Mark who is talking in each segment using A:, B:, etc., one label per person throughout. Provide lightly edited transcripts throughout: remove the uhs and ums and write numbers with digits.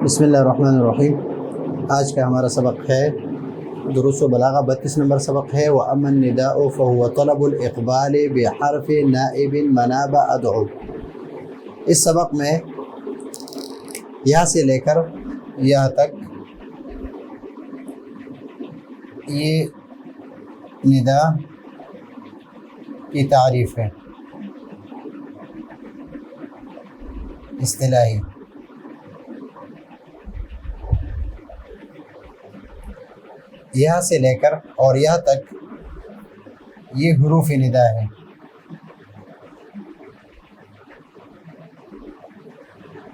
A: بسم اللہ الرحمن الرحیم۔ آج کا ہمارا سبق ہے دروس و بلاغہ 32 نمبر سبق ہے۔ وَأَمَّا النِّدَاءُ فَهُوَ طَلَبُ الْإِقْبَالِ بِحَرْفِ نَائِبٍ مَنَابَ أَدْعُو۔ اس سبق میں یہاں سے لے کر یہاں تک یہ ندا کی تعریف ہے اصطلاحی۔ یہاں سے لے کر اور یہاں تک یہ حروف ندا ہے۔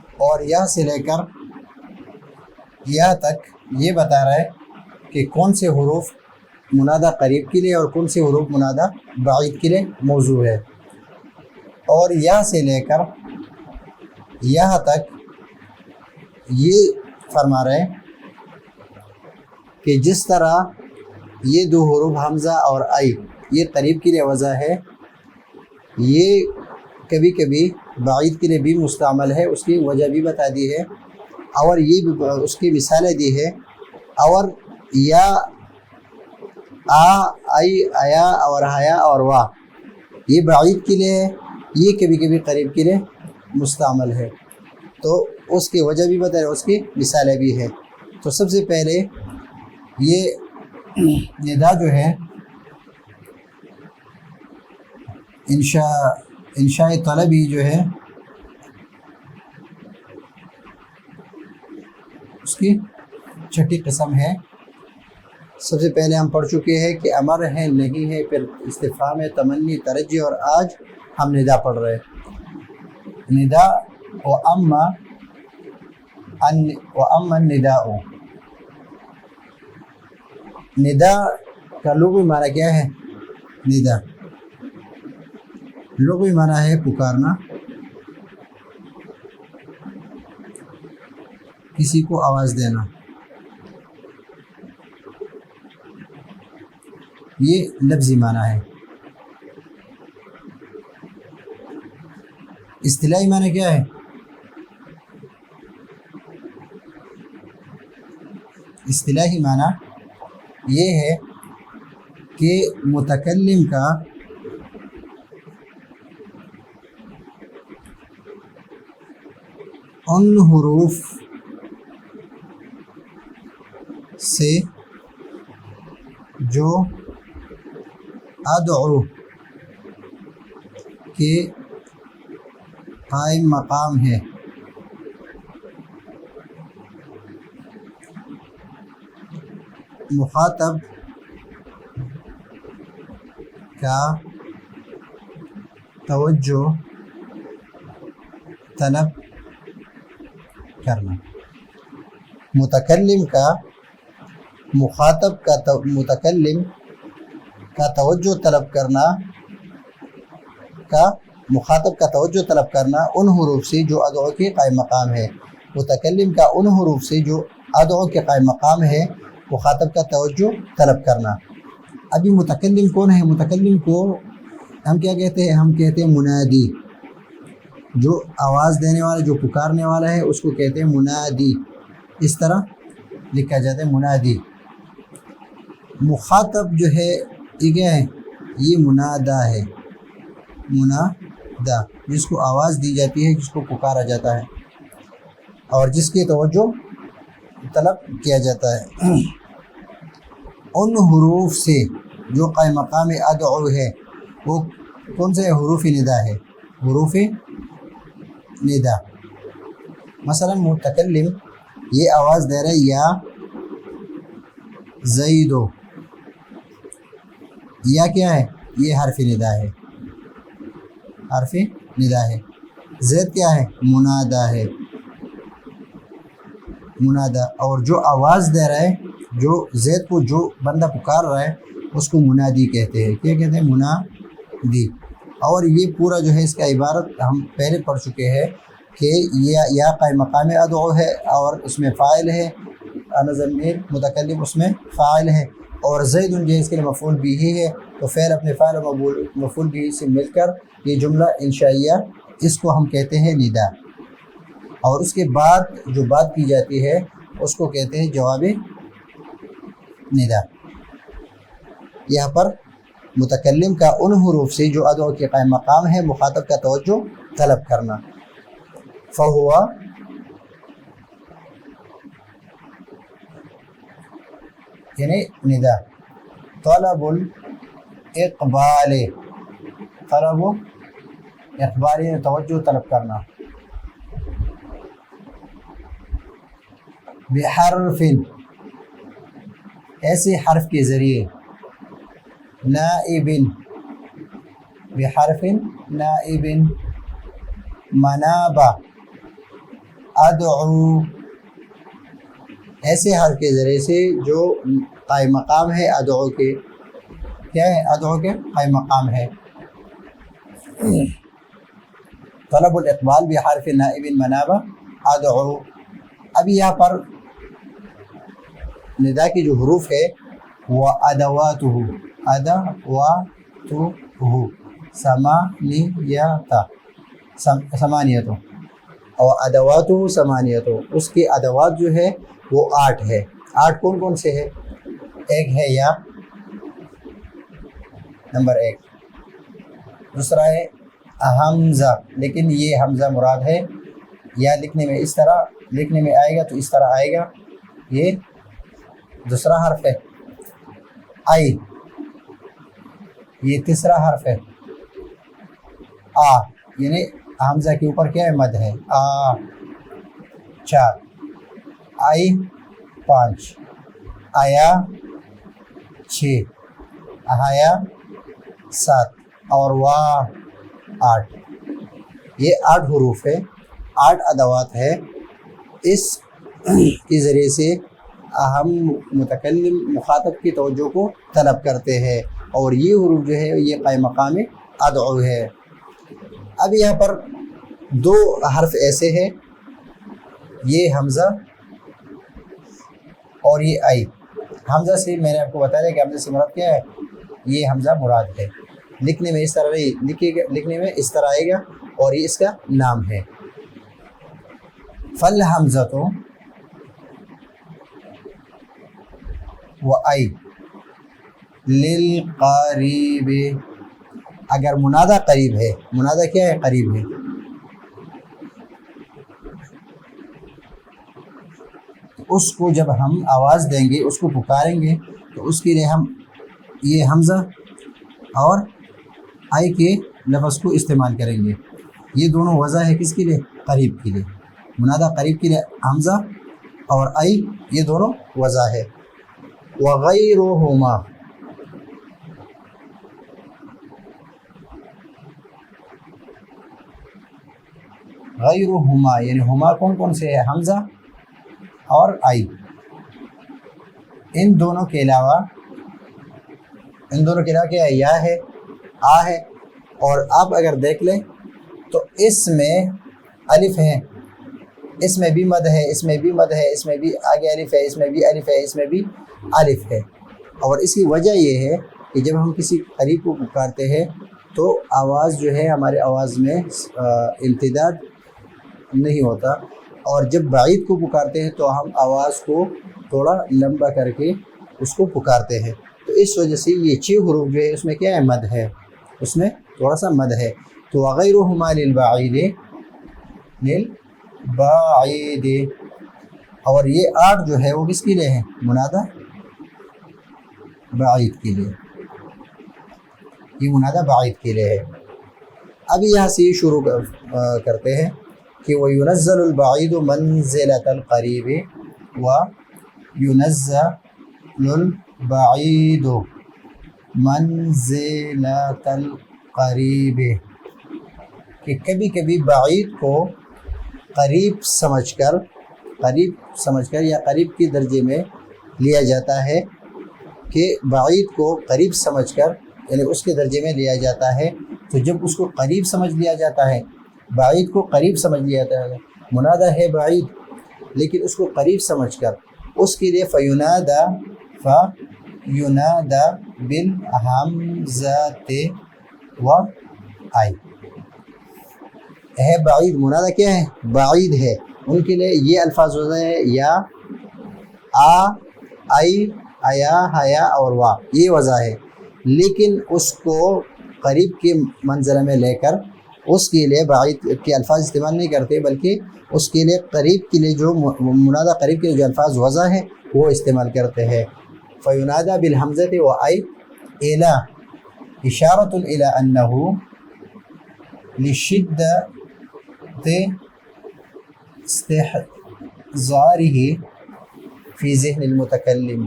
A: اور یہاں سے لے کر یہاں تک یہ بتا رہا ہے کہ کون سے حروف منادہ قریب کے لیے اور کون سے حروف منادہ بعید کے لیے موضوع ہے۔ اور یہاں سے لے کر یہاں تک یہ فرما رہے ہیں کہ جس طرح یہ دو حروف حمزہ اور آئی یہ قریب کے لیے وضع ہے، یہ کبھی کبھی بعید کے لیے بھی مستعمل ہے، اس کی وجہ بھی بتا دی ہے اور یہ بھی اس کی مثالیں دی ہے۔ اور یا آ آئی آیا اور حیا اور وا یہ بعید کے لیے ہے، یہ کبھی کبھی قریب کے لیے مستعمل ہے، تو اس کی وجہ بھی بتا رہے، اس کی مثالیں بھی ہے۔ تو سب سے پہلے یہ ندا جو ہے انشاء طلبی جو ہے اس کی چھٹی قسم ہے۔ سب سے پہلے ہم پڑھ چکے ہیں کہ امر ہے نہیں ہے، پھر استفہام ہے، تمنی، ترجی، اور آج ہم ندا پڑھ رہے ہیں۔ ندا و اما النداء، ندا کا لغوی معنی کیا ہے؟ ندا لغوی معنی ہے پکارنا، کسی کو آواز دینا۔ یہ لفظی معنی ہے۔ اصطلاحی معنی کیا ہے؟ اصطلاحی معنی یہ ہے کہ متکلم کا ان حروف سے جو ادعو کے قائم مقام ہے، مخاطب کا توجہ طلب کرنا، متکلم کا متکلم کا توجہ طلب کرنا مخاطب کا توجہ طلب کرنا ان حروف سے جو ادعو کے قائم مقام ہے، متکلم کا ان حروف سے جو ادعو کے قائم مقام ہے مخاطب کا توجہ طلب کرنا۔ ابھی متکلم کون ہے؟ متکلم کو ہم کیا کہتے ہیں؟ ہم کہتے ہیں منادی، جو آواز دینے والا، جو پکارنے والا ہے اس کو کہتے ہیں منادی، اس طرح لکھا جاتا ہے منادی۔ مخاطب جو ہے یہ کیا ہے؟ یہ منادا ہے، منادا جس کو آواز دی جاتی ہے، جس کو پکارا جاتا ہے اور جس کی توجہ طلب کیا جاتا ہے۔ ان حروف سے جو قائم مقام ادعو ہے وہ کون سے حروف ندا ہے؟ حروف ندا۔ مثلا متکلم یہ آواز دے رہا ہے یا زیدو، یا کیا ہے؟ یہ حرف ندا ہے، حرف ندا ہے۔ زید کیا ہے؟ منادا ہے، منادا۔ اور جو آواز دے رہا ہے، جو زید کو جو بندہ پکار رہا ہے اس کو منادی کہتے ہیں۔ کیا کہتے ہیں؟ منادی۔ اور یہ پورا جو ہے اس کا عبارت ہم پہلے پڑھ چکے ہیں کہ یا قائم مقام ادعو ہے اور اس میں فاعل ہے، ضمیر متکلم اس میں فاعل ہے، اور زید جو اس کے لیے مفعول بھی ہے، تو فعل اپنے فاعل اور مفعول بھی سے مل کر یہ جملہ انشائیہ، اس کو ہم کہتے ہیں ندا۔ اور اس کے بعد جو بات کی جاتی ہے اس کو کہتے ہیں جواب ندا۔ یہاں پر متکلم کا ان حروف سے جو ادعو کے قائم مقام ہے مخاطب کا توجہ طلب کرنا۔ فہوا یعنی ندا، طلب الاقبال، طلب اقبال یعنی توجہ طلب کرنا۔ بحرف ایسے حرف کے ذریعے، نائب بحرف نائب، منابہ ادعو ایسے حرف کے ذریعے سے جو قائم مقام ہے ادعو کے، کیا ہے ادعو کے قائم مقام ہے۔ طلب الاقبال بحرف نائب منابہ ادعو۔ ابھی یہاں پر ندا کی جو حروف ہے وہ ادواتہ ثمانیۃ اور ادواتہ ثمانیۃ، اس کی ادوات جو ہے وہ 8 ہے۔ 8 کون کون سے ہے؟ ایک ہے یا، نمبر 1۔ دوسرا ہے حمزہ، لیکن یہ حمزہ مراد ہے، یا لکھنے میں اس طرح لکھنے میں آئے گا تو اس طرح آئے گا، یہ دوسرا حرف ہے۔ آئی یہ تیسرا حرف ہے۔ آ یعنی حمزہ کے اوپر کیا ہے مد ہے، آ 4، آئی 5، آیا 6، آیا 7 اور وا 8۔ یہ 8 حروف ہے، 8 ادوات ہے۔ اس کے ذریعے سے ہم متکلم مخاطب کی توجہ کو طلب کرتے ہیں، اور یہ حروف جو ہے یہ قائم مقام ادعو ہے۔ اب یہاں پر 2 حرف ایسے ہیں، یہ حمزہ اور یہ آئی۔ حمزہ سے میں نے آپ کو بتایا کہ حمزہ سے مراد کیا ہے، یہ حمزہ مراد ہے، لکھنے میں اس طرح نہیں لکھنے میں اس طرح آئے گا، اور یہ اس کا نام ہے۔ فالحمزہ تو و آئی للقریب، اگر منادہ قریب ہے، منادہ کیا ہے قریب ہے، اس کو جب ہم آواز دیں گے، اس کو پکاریں گے، تو اس کے لیے ہم یہ حمزہ اور آئی کے لفظ کو استعمال کریں گے۔ یہ دونوں وضع ہے کس کے لیے، قریب کے لیے، منادہ قریب کے لیے حمزہ اور آئی یہ دونوں وضع ہے۔ وغیرہما غیرہما یعنی ہما کون کون سے ہے، حمزہ اور آئی۔ ان دونوں کے علاوہ کیا ہے، یا ہے، آ ہے، اور آپ اگر دیکھ لیں تو اس میں الف ہے، اس میں بھی مد ہے، اس میں بھی مد ہے، اس میں بھی آگے الف ہے، اس میں بھی الف ہے، اس میں بھی الف ہے۔ اور اس کی وجہ یہ ہے کہ جب ہم کسی قریب کو پکارتے ہیں تو آواز جو ہے ہمارے آواز میں امتداد نہیں ہوتا، اور جب بعید کو پکارتے ہیں تو ہم آواز کو تھوڑا لمبا کر کے اس کو پکارتے ہیں، تو اس وجہ سے یہ 6 حروف جو ہے اس میں کیا ہے، مد ہے، اس میں تھوڑا سا مد ہے۔ تو وغیرہما للبعید اور یہ 8 جو ہے وہ کس کے لیے ہے، منادہ بعید کے لیے، یہ منادہ بعید کے لیے ہے۔ اب یہاں سے شروع کرتے ہیں کہ وَيُنَزَّلُ الْبَعِيدُ مَنزِلَةَ الْقَرِيبِ وَيُنَزَّلُ الْبَعِيدُ مَنزِلَةَ الْقَرِيبِ، کہ کبھی کبھی بعید کو قریب سمجھ کر یا قریب کے درجے میں لیا جاتا ہے، کہ بعید کو قریب سمجھ کر یعنی اس کے درجے میں لیا جاتا ہے۔ تو جب اس کو قریب سمجھ لیا جاتا ہے، بعید کو قریب سمجھ لیا جاتا ہے، منادہ ہے بعید لیکن اس کو قریب سمجھ کر، اس کے لیے فَيُنَادَى بِالْحَمْزَةِ وَآئی ہے۔ بعید منادہ کیا ہے، بعید ہے، ان کے لیے یہ الفاظ وضع ہے یا آ، آئی، آیا، حیا اور وا، یہ وضع ہے، لیکن اس کو قریب کے منزلہ میں لے کر اس کے لیے بعید کے الفاظ استعمال نہیں کرتے، بلکہ اس کے لیے قریب کے لیے جو منادہ قریب کے لیے جو الفاظ وضع ہے وہ استعمال کرتے ہیں۔ فینادى بالحمزة وأي إلى إشارة إلى أنه لشدة استحضاره في ذهن المتكلم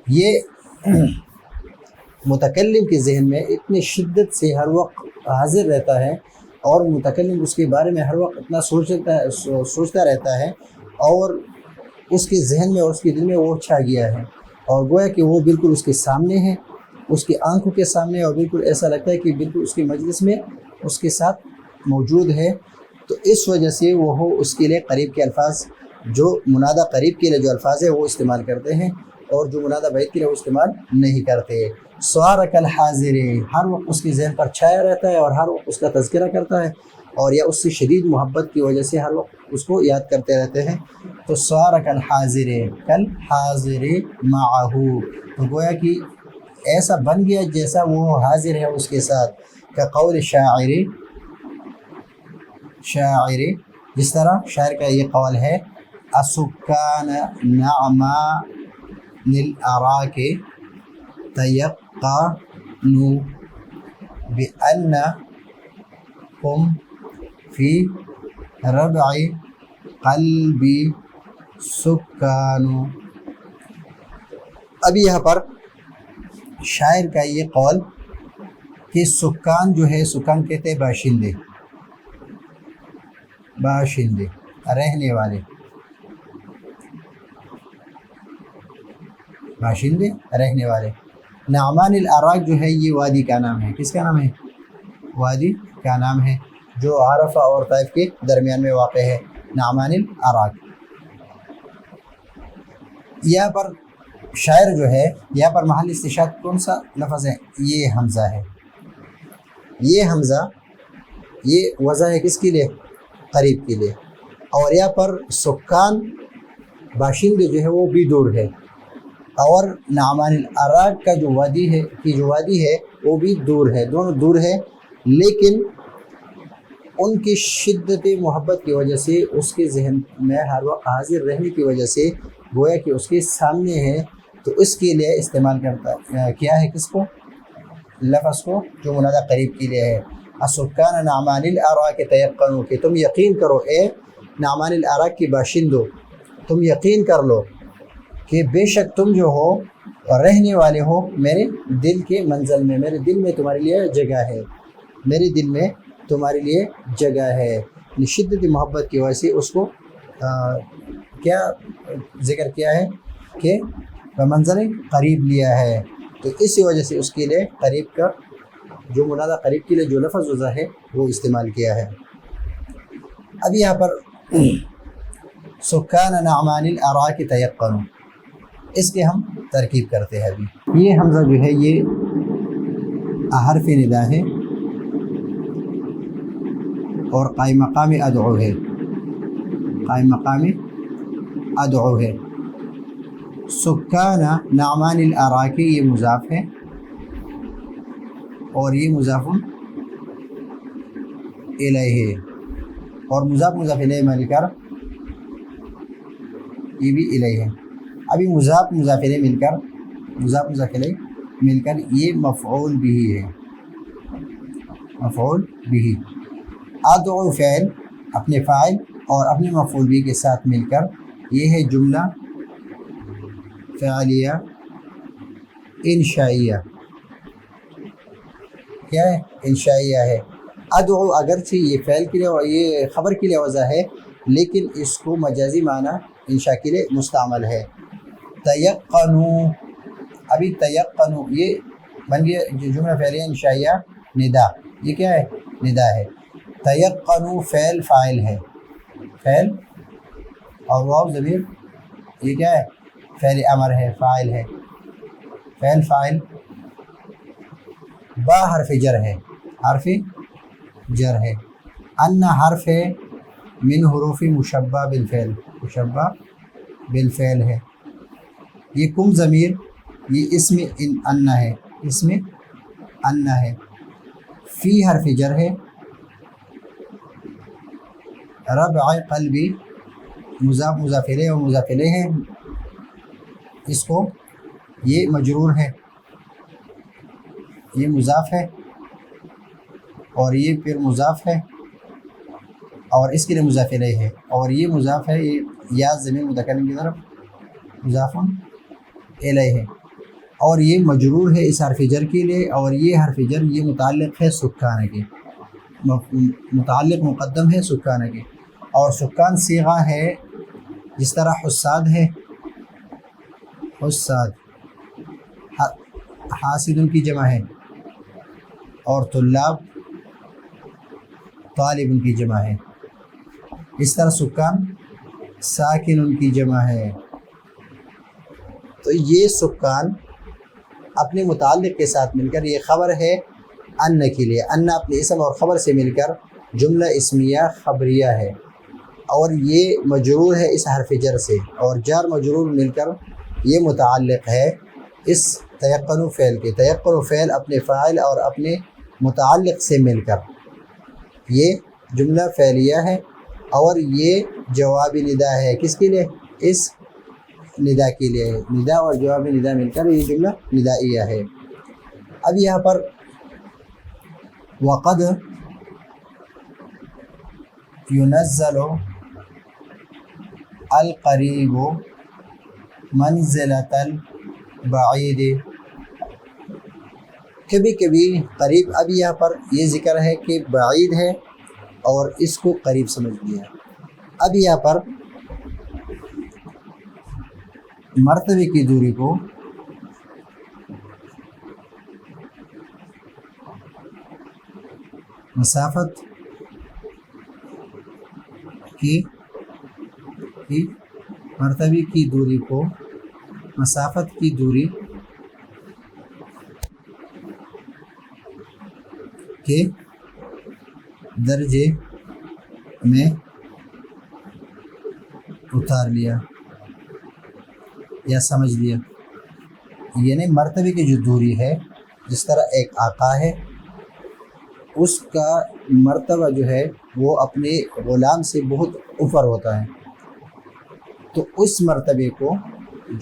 A: یہ متکلم کے ذہن میں اتنی شدت سے ہر وقت حاضر رہتا ہے، اور متکلم اس کے بارے میں ہر وقت اتنا سوچتا رہتا ہے، اور اس کے ذہن میں اور اس کے دل میں وہ چھا گیا ہے، اور گویا کہ وہ بالکل اس کے سامنے ہے، اس کی آنکھوں کے سامنے، اور بالکل ایسا لگتا ہے کہ بالکل اس کے مجلس میں اس کے ساتھ موجود ہے۔ تو اس وجہ سے وہ اس کے لیے قریب کے الفاظ، جو منادہ قریب کے لیے جو الفاظ ہے وہ استعمال کرتے ہیں، اور جو منادہ بعید کے لیے وہ استعمال نہیں کرتے۔ صار کالحاضر، ہر وقت اس کے ذہن پر چھایا رہتا ہے، اور ہر وقت اس کا تذکرہ کرتا ہے، اور یا اس سے شدید محبت کی وجہ سے ہر وقت اس کو یاد کرتے رہتے ہیں۔ تو صار کالحاضر، کالحاضر معه، تو گویا کہ ایسا بن گیا جیسا وہ حاضر ہے اس کے ساتھ۔ کقول شاعر، جس طرح شاعر کا یہ قول ہے، السکان نعمان الاراک تیقنوا بأنکم فی ربع قلبی سکان۔ اب یہاں پر شاعر کا یہ قول کہ سکان جو ہے، سکان کہتے ہیں باشندے، باشندے رہنے والے، باشندے رہنے والے۔ نعمان الاراک جو ہے یہ وادی کا نام ہے، کس کا نام ہے؟ وادی کا نام ہے جو عرفہ اور طائف کے درمیان میں واقع ہے، نعمان الاراک۔ یہاں پر شاعر جو ہے، یہاں پر محل استشہاد کون سا لفظ ہے؟ یہ حمزہ ہے، یہ حمزہ یہ وضع ہے کس کے لیے؟ قریب کے لیے، اور یہاں پر سکان باشندے جو ہے وہ بھی دور ہے، اور نعمان الاراک کا جو وادی ہے وہ بھی دور ہے، دونوں دور ہے، لیکن ان کی شدت محبت کی وجہ سے اس کے ذہن میں ہر وقت حاضر رہنے کی وجہ سے گویا کہ اس کے سامنے ہے، تو اس کے لیے استعمال کرتا کیا ہے کس کو؟ لفظ کو جو منادہ قریب کے لیے ہے۔ السکان نعمان الاراک تیقنوا، کہ تم یقین کرو اے نعمان الاراک کی باشندو، تم یقین کر لو کہ بے شک تم جو ہو رہنے والے ہو میرے دل کے منزل میں، میرے دل میں تمہارے لیے جگہ ہے، میرے دل میں تمہارے لیے جگہ ہے۔ شدت محبت کی وجہ سے اس کو کیا ذکر کیا ہے کہ منزل قریب لیا ہے، تو اسی وجہ سے اس کے لیے قریب کا جو منادہ قریب کے لیے جو لفظ وضع ہے وہ استعمال کیا ہے۔ اب یہاں پر سکان نعمان الاراک تیقنوا، اس کے ہم ترکیب کرتے ہیں۔ ابھی یہ حمزہ جو ہے یہ حرف ندا ہے اور قائم مقام ادعو ہے، قائم مقام ادعو ہے۔ سکان نعمان الاراک یہ مضاف ہے، اور یہ مضاف الیہ ہے، اور مضاف الیہ مل کر یہ بھی الیہ ہے۔ ابھی مضاف الیہ مل کر یہ مفعول بھی ہے، مفعول بھی۔ ادعو فعل اپنے فاعل اور اپنے مفعول بھی کے ساتھ مل کر یہ ہے جملہ فعلیہ انشائیہ، کیا ہے؟ انشائیہ ہے۔ ادعو اگرچہ یہ فعل کے لیے اور یہ خبر کے لیے وضع ہے، لیکن اس کو مجازی معنی انشاء کے لیے مستعمل ہے۔ تیقنوا، ابھی تیقنوا یہ بن گیا جملہ فعلیہ انشائیہ ندا، یہ کیا ہے؟ ندا ہے۔ تیقنوا فعل فاعل ہے، فعل اور واو ضمیر یہ کیا ہے؟ فعل امر ہے، فاعل ہے، فعل فاعل با حرف جر ہے، حرف جر ہے، ان حرف ہے من حروف مشبہ بالفعل، مشبہ بالفعل ہے، یہ کم ضمیر یہ اسم ان ہے، اسم ان ہے، فی حرف جر ہے، ربع قلبی مضاف مضاف الیہ اور مضاف الیہ ہے، اس کو یہ مجرور ہے، یہ مضاف ہے اور یہ پھر مضاف ہے اور اس کے لیے مضاف الیہ ہے، اور یہ مضاف ہے، یہ یا ضمیر متکلم کی طرف مضاف الیہ ہے، اور یہ مجرور ہے اس حرف جر کے لیے، اور یہ حرف جر یہ متعلق ہے سکانہ کے، متعلق مقدم ہے سکانہ کے، اور سکان صیغہ ہے جس طرح حساد ہے، حساد حاسد ان کی جمع ہے، اور طلاب طالب ان کی جمع ہے، اس طرح سکان ساکن ان کی جمع ہے۔ تو یہ سکان اپنے متعلق کے ساتھ مل کر، یہ خبر ہے ان کے لیے، ان اپنے اسم اور خبر سے مل کر جملہ اسمیہ خبریہ ہے، اور یہ مجرور ہے اس حرف جر سے، اور جار مجرور مل کر یہ متعلق ہے اس تیقن فعل کے، تیقن فعل اپنے فاعل اور اپنے متعلق سے مل کر یہ جملہ فعلیہ ہے، اور یہ جوابی ندا ہے، کس کے لیے؟ اس ندا کے لیے، ندا اور جواب ندا مل کر یہ جملہ ندائیہ ہے۔ اب یہاں پر وقد ينزل القریب منزلۃ البعید، کبھی کبھی قریب، اب یہاں پر یہ ذکر ہے کہ بعید ہے اور اس کو قریب سمجھ لیا، اب یہاں پر مرتبے کی دوری کو مسافت کی مرتبے کی دوری کو مسافت کی دوری کے درجے میں اتار لیا یا سمجھ لیا، یعنی مرتبے کی جو دوری ہے، جس طرح ایک آقا ہے اس کا مرتبہ جو ہے وہ اپنے غلام سے بہت اوپر ہوتا ہے، تو اس مرتبے کو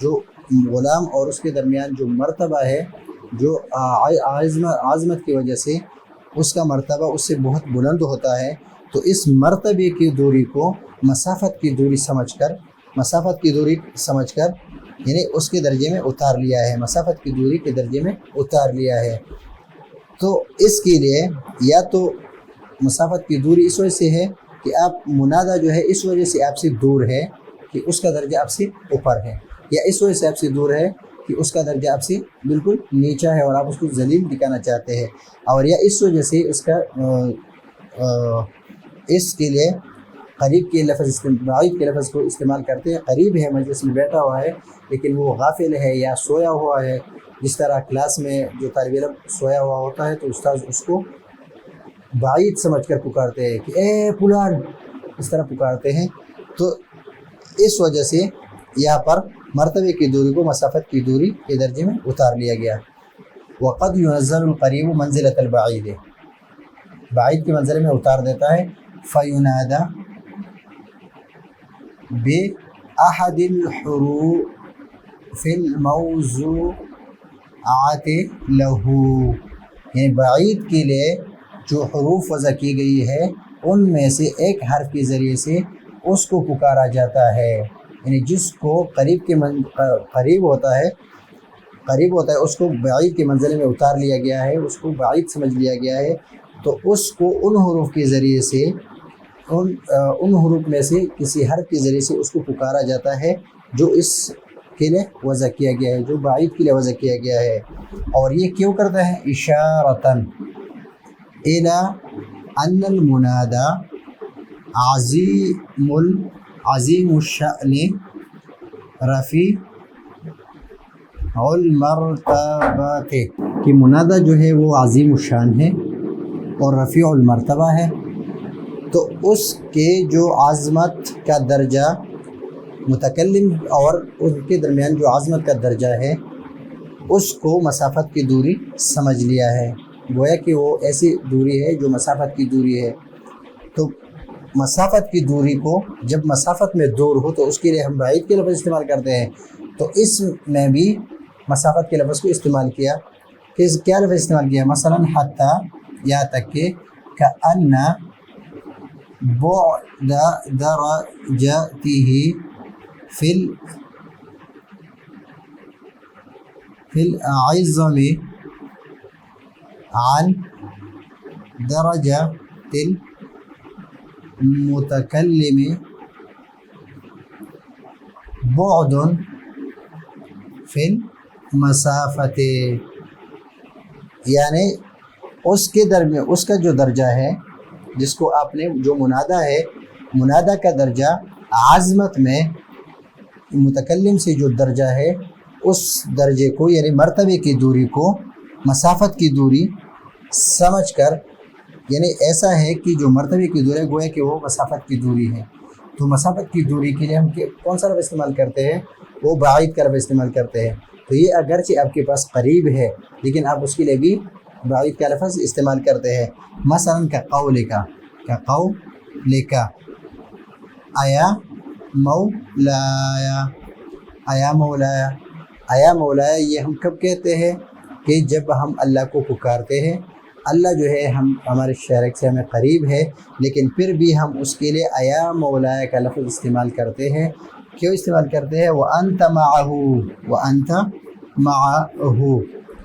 A: جو غلام اور اس کے درمیان جو مرتبہ ہے، جو عظمت کی وجہ سے اس کا مرتبہ اس سے بہت بلند ہوتا ہے، تو اس مرتبے کی دوری کو مسافت کی دوری سمجھ کر یعنی اس کے درجے میں اتار لیا ہے، مسافت کی دوری کے درجے میں اتار لیا ہے۔ تو اس کے لیے یا تو مسافت کی دوری اس وجہ سے ہے کہ آپ منادہ جو ہے اس وجہ سے آپ سے دور ہے کہ اس کا درجہ آپ سے اوپر ہے، یا اس وجہ سے آپ سے دور ہے کہ اس کا درجہ آپ سے بالکل نیچا ہے اور آپ اس کو ذلیل دکھانا چاہتے ہیں، اور یا اس وجہ سے اس کے لیے قریب کے لفظ بعید کے لفظ کو استعمال کرتے ہیں، قریب ہے، مجلس میں بیٹھا ہوا ہے لیکن وہ غافل ہے یا سویا ہوا ہے، جس طرح کلاس میں جو طالب علم سویا ہوا ہوتا ہے تو استاد اس کو بعید سمجھ کر پکارتے ہیں کہ اے فلان، اس طرح پکارتے ہیں، تو اس وجہ سے یہاں پر مرتبے کی دوری کو مسافت کی دوری کے درجے میں اتار لیا گیا۔ وقد ينزل القریب منزلۃ البعید، بعید کے منزلے میں اتار دیتا ہے، فینادى بأحد الحروف الموضوعات له، یعنی بعید کے لیے جو حروف وضع کی گئی ہے ان میں سے ایک حرف کے ذریعے سے اس کو پکارا جاتا ہے، یعنی جس کو قریب ہوتا ہے اس کو بعید کے منزلے میں اتار لیا گیا ہے، اس کو بعید سمجھ لیا گیا ہے، تو اس کو ان حروف کے ذریعے سے ان حروف میں سے کسی حرف کے ذریعے سے اس کو پکارا جاتا ہے جو اس کے لیے وضع کیا گیا ہے، جو بعید کے لیے وضع کیا گیا ہے، اور یہ کیوں کرتا ہے؟ اشارتاً الی ان المنادى عظیم الشأن رفیع المرتبات کہ منادہ جو ہے وہ عظیم الشان ہے اور رفیع المرتبہ ہے، تو اس کے جو عظمت کا درجہ متکلم اور ان کے درمیان جو عظمت کا درجہ ہے اس کو مسافت کی دوری سمجھ لیا ہے، گویا کہ وہ ایسی دوری ہے جو مسافت کی دوری ہے۔ تو مسافت کی دوری کو جب مسافت میں دور ہو تو اس کے لیے ہم بعید کے لفظ استعمال کرتے ہیں، تو اس میں بھی مسافت کے لفظ کو استعمال کیا کہ کیا لفظ استعمال کیا، مثلا حتی یہاں تک کہ کأن بعد درجته فی العظم عن درجة المتکلم بعد فی المسافت، یعنی اس کے درمیان اس کا جو درجہ ہے جس کو آپ نے جو منادہ ہے، منادہ کا درجہ عظمت میں متکلم سے جو درجہ ہے اس درجے کو یعنی مرتبے کی دوری کو مسافت کی دوری سمجھ کر، یعنی ایسا ہے کہ جو مرتبے کی دوری ہے گویا کہ وہ مسافت کی دوری ہے، تو مسافت کی دوری کے لیے ہم کون سا لفظ استعمال کرتے ہیں، وہ بعید کا لفظ استعمال کرتے ہیں۔ تو یہ اگرچہ آپ کے پاس قریب ہے لیکن آپ اس کے لیے بھی بعید کا لفظ استعمال کرتے ہیں، مثلا کقولک ایا مولایا، ایا مولایا، ایا مولایا یہ ہم کب کہتے ہیں کہ جب ہم اللہ کو پکارتے ہیں، اللہ جو ہے ہمارے شریک سے ہمیں قریب ہے لیکن پھر بھی ہم اس کے لیے ایا مولایا کا لفظ استعمال کرتے ہیں۔ کیوں استعمال کرتے ہیں؟ وَأَنْتَ مَعَهُ وَأَنْتَ مَعَهُ،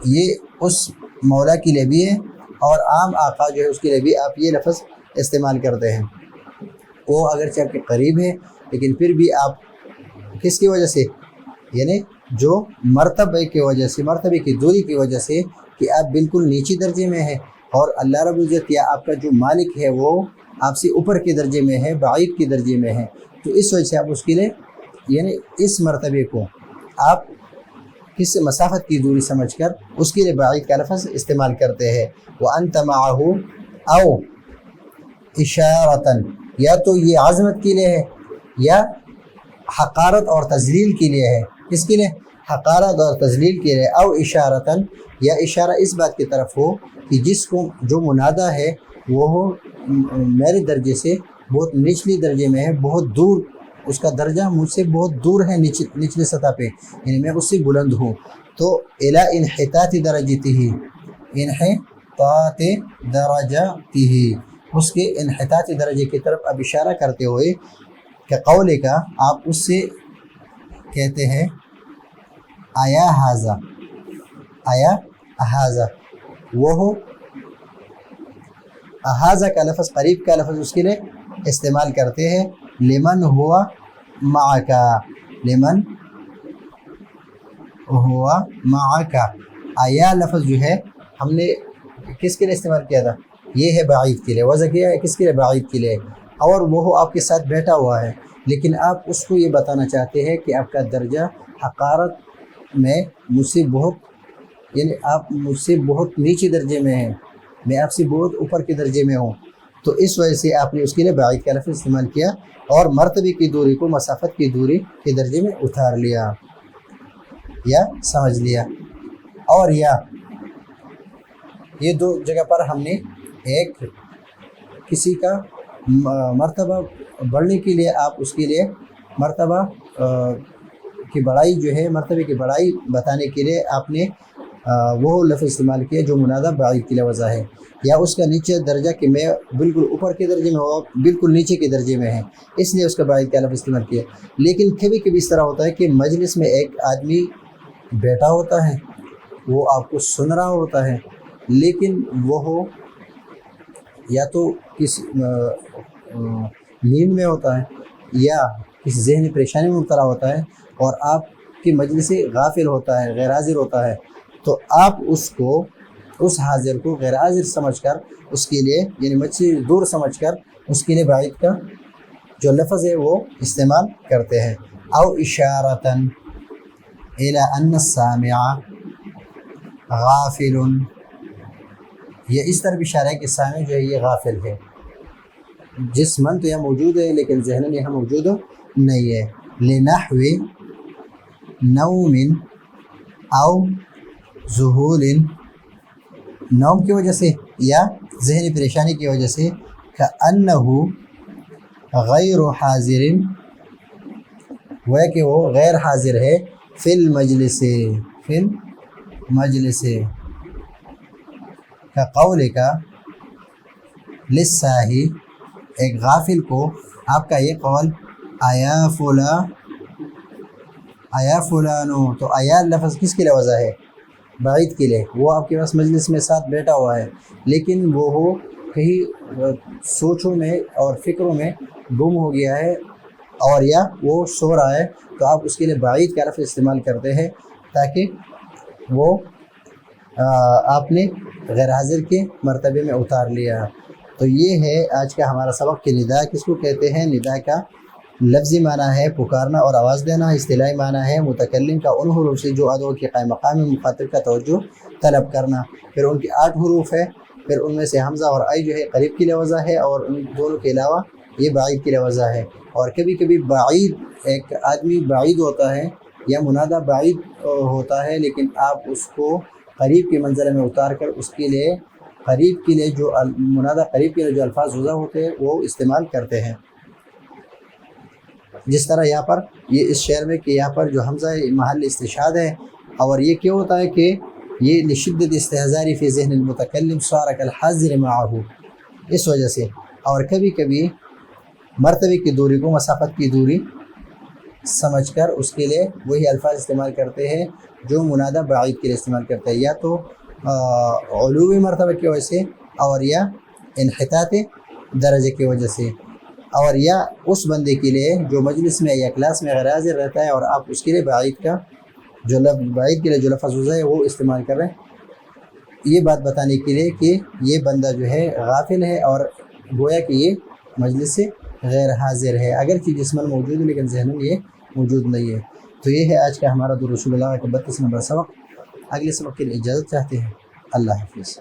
A: یہ اس مولا کے لیے بھی ہے اور عام آقا جو ہے اس کے لیے بھی آپ یہ لفظ استعمال کرتے ہیں۔ وہ اگرچہ آپ کے قریب ہے لیکن پھر بھی آپ کس کی وجہ سے، یعنی جو مرتبے کی وجہ سے، مرتبے کی دوری کی وجہ سے کہ آپ بالکل نیچے درجے میں ہیں اور اللہ رب العزت یا آپ کا جو مالک ہے وہ آپ سے اوپر کے درجے میں ہے، بعید کے درجے میں ہے، تو اس وجہ سے آپ اس کے لیے یعنی اس مرتبے کو آپ کس مسافت کی دوری سمجھ کر اس کے لیے بعید کا لفظ استعمال کرتے ہیں۔ وَأَنْتَ مَعَهُ او اشارتاً، یا تو یہ عظمت کے لیے ہے یا حقارت اور تذلیل کے لیے ہے، کس کے لیے؟ حقارت اور تذلیل کے لیے، او اشارتاً، یا اشارہ اس بات کی طرف ہو کہ جس کو جو منادہ ہے وہ میرے درجے سے بہت نچلی درجے میں ہے، بہت دور، اس کا درجہ مجھ سے بہت دور ہے، نچلے سطح پہ، یعنی میں اس سے بلند ہوں۔ تو الی انحطاط درجته، انحطاط درجته، اس کے انحطاط درجے کی طرف اب اشارہ کرتے ہوئے کہ قولے کا آپ اس سے کہتے ہیں آیا حاضہ، آیا حاضہ، وہ حاضہ کا لفظ، قریب کا لفظ اس کے لیے استعمال کرتے ہیں، لمن ہوا معکا، لمن ہوا معکا، آیا لفظ جو ہے ہم نے کس کے لیے استعمال کیا تھا؟ یہ ہے بعید کے لیے، وضع کیا ہے کس کے لیے؟ بعید کے لیے، اور وہ آپ کے ساتھ بیٹھا ہوا ہے لیکن آپ اس کو یہ بتانا چاہتے ہیں کہ آپ کا درجہ حقارت میں مجھ سے بہت، یعنی آپ مجھ سے بہت نیچے درجے میں ہیں، میں آپ سے بہت اوپر کے درجے میں ہوں، تو اس وجہ سے آپ نے اس کے لیے بعید کا لفظ استعمال کیا اور مرتبے کی دوری کو مسافت کی دوری کے درجے میں اتار لیا یا سمجھ لیا۔ اور یا یہ دو جگہ پر ہم نے ایک کسی کا مرتبہ بڑھنے کے لیے آپ اس کے لیے مرتبہ کی بڑائی جو ہے، مرتبے کی بڑائی بتانے کے لیے آپ نے وہ لفظ استعمال کیا جو منادہ بعید کے لیے وضع ہے، یا اس کا نیچے درجہ کہ میں بالکل اوپر کے درجے میں ہو، بالکل نیچے کے درجے میں ہے، اس لیے اس کا بعید کا لفظ استعمال کیا۔ لیکن کبھی کبھی اس طرح ہوتا ہے کہ مجلس میں ایک آدمی بیٹھا ہوتا ہے، وہ آپ کو سن رہا ہوتا ہے لیکن وہ یا تو کس نیند میں ہوتا ہے یا کسی ذہنی پریشانی میں مبتلا ہوتا ہے اور آپ کی مجلس سے غافل ہوتا ہے، غیر حاضر ہوتا ہے، تو آپ اس کو، اس حاضر کو غیر حاضر سمجھ کر اس کے لیے، یعنی مجھ سے دور سمجھ کر اس کے لیے بعید کا جو لفظ ہے وہ استعمال کرتے ہیں۔ او اشارتاً، إلى أن السامع غافل، یہ اس طرف اشارہ ہے کہ سامع جو ہے یہ غافل ہے، جسماً تو یہ موجود ہے لیکن ذہناً یہاں موجود نہیں ہے. لنحو نوم او ذہول، نوم کی وجہ سے یا ذہنی پریشانی کی وجہ سے، کأنہ غیر حاضر، وہ کہ وہ غیر حاضر ہے، فی المجلس کقولک للساہی، ایک غافل کو آپ کا یہ قول آیا فلانو، تو آیا لفظ کس کے لیے وضع ہے؟ بعید کے لیے. وہ آپ کے پاس مجلس میں ساتھ بیٹھا ہوا ہے لیکن وہ کہیں سوچوں میں اور فکروں میں گم ہو گیا ہے اور یا وہ سو رہا ہے، تو آپ اس کے لیے بعید کا لفظ استعمال کرتے ہیں تاکہ وہ آپ نے غیر حاضر کے مرتبے میں اتار لیا. تو یہ ہے آج کا ہمارا سبق کہ ندا کس کو کہتے ہیں. ندا کا لفظی معنی ہے پکارنا اور آواز دینا، اصطلاحی معنی ہے متکلم کا ان حروف سے جو ادعو کے قائم مقام مخاطب کا توجہ طلب کرنا. پھر ان کی 8 حروف ہے، پھر ان میں سے حمزہ اور آئی جو ہے قریب کے لیے وضع ہے اور ان دونوں کے علاوہ یہ بعید کے لیے وضع ہے. اور کبھی کبھی بعید، ایک آدمی بعید ہوتا ہے یا منادہ بعید ہوتا ہے لیکن آپ اس کو قریب کے منزلے میں اتار کر اس کے لیے قریب کے لیے جو منادہ قریب کے لیے جو الفاظ وضع ہوتے ہیں وہ استعمال کرتے ہیں. جس طرح یہاں پر یہ اس شعر میں کہ یہاں پر جو حمزہ محل استشہاد ہے، اور یہ کیوں ہوتا ہے کہ یہ لشدت استحضاری فی ذہن المتکلم صار کالحاضر معه، اس وجہ سے. اور کبھی کبھی مرتبے کی دوری کو مسافت کی دوری سمجھ کر اس کے لیے وہی الفاظ استعمال کرتے ہیں جو منادہ بعید کے لیے استعمال کرتے ہیں، یا تو علوی مرتبہ کی وجہ سے اور یا انحطاط درجے کی وجہ سے، اور یا اس بندے کے لیے جو مجلس میں یا کلاس میں غیر حاضر رہتا ہے اور آپ اس کے لیے بعید کے لیے جو لفظ وضع ہے وہ استعمال کر رہے ہیں. یہ بات بتانے کے لیے کہ یہ بندہ جو ہے غافل ہے اور گویا کہ یہ مجلس سے غیر حاضر ہے، اگرچہ جسماً موجود ہے لیکن ذہناً یہ موجود نہیں ہے. تو یہ ہے آج کا ہمارا درود رسول اللہ کا 32 نمبر سبق. اگلے سبق کے لیے اجازت چاہتے ہیں. اللہ حافظ.